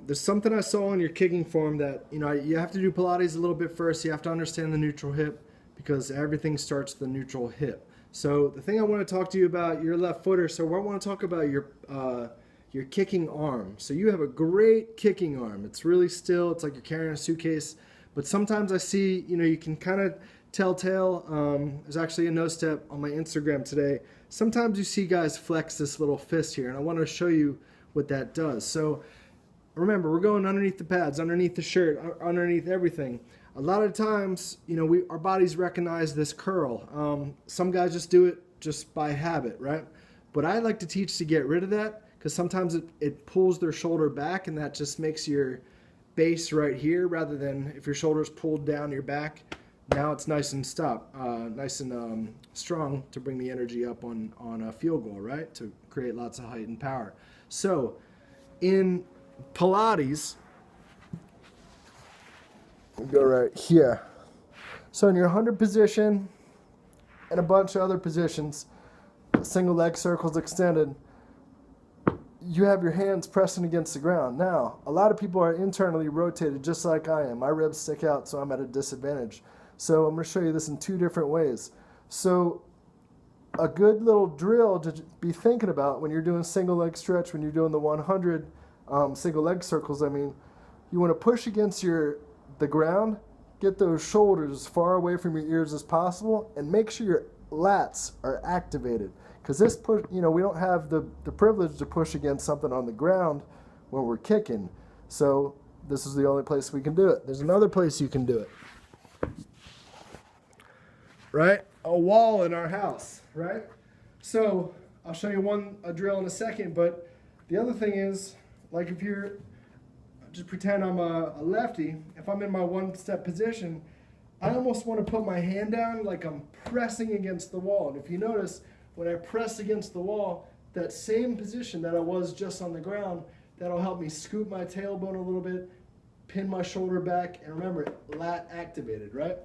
There's something I saw in your kicking form that, you have to do Pilates a little bit first. You have to understand the neutral hip because everything starts the neutral hip. So the thing I want to talk to you about, you're a left footer, so I want to talk about your kicking arm. So you have a great kicking arm. It's really still, it's like you're carrying a suitcase. But sometimes I see, you can kind of telltale. There's actually a no step on my Instagram today. Sometimes you see guys flex this little fist here, and I want to show you what that does. So remember, we're going underneath the pads, underneath the shirt, underneath everything. A lot of times, our bodies recognize this curl. Some guys just do it just by habit, right? But I like to teach to get rid of that because sometimes it pulls their shoulder back, and that just makes your base right here rather than if your shoulder's pulled down your back. Now it's nice and nice and strong to bring the energy up on a field goal, right? To create lots of height and power. So in Pilates, we'll go right here. So in your 100 position and a bunch of other positions, single leg circles extended, you have your hands pressing against the ground. Now, a lot of people are internally rotated just like I am. My ribs stick out, so I'm at a disadvantage. So I'm going to show you this in two different ways. So a good little drill to be thinking about when you're doing single leg stretch, when you're doing the 100 single leg circles, you want to push against the ground, get those shoulders as far away from your ears as possible, and make sure your lats are activated. Because this push, we don't have the privilege to push against something on the ground when we're kicking. So this is the only place we can do it. There's another place you can do it. Right? A wall in our house, right? So I'll show you a drill in a second, but the other thing is, like if you're, just pretend I'm a lefty, if I'm in my one-step position, I almost want to put my hand down like I'm pressing against the wall. And if you notice, when I press against the wall, that same position that I was just on the ground, that'll help me scoop my tailbone a little bit, pin my shoulder back, and remember, lat activated, right?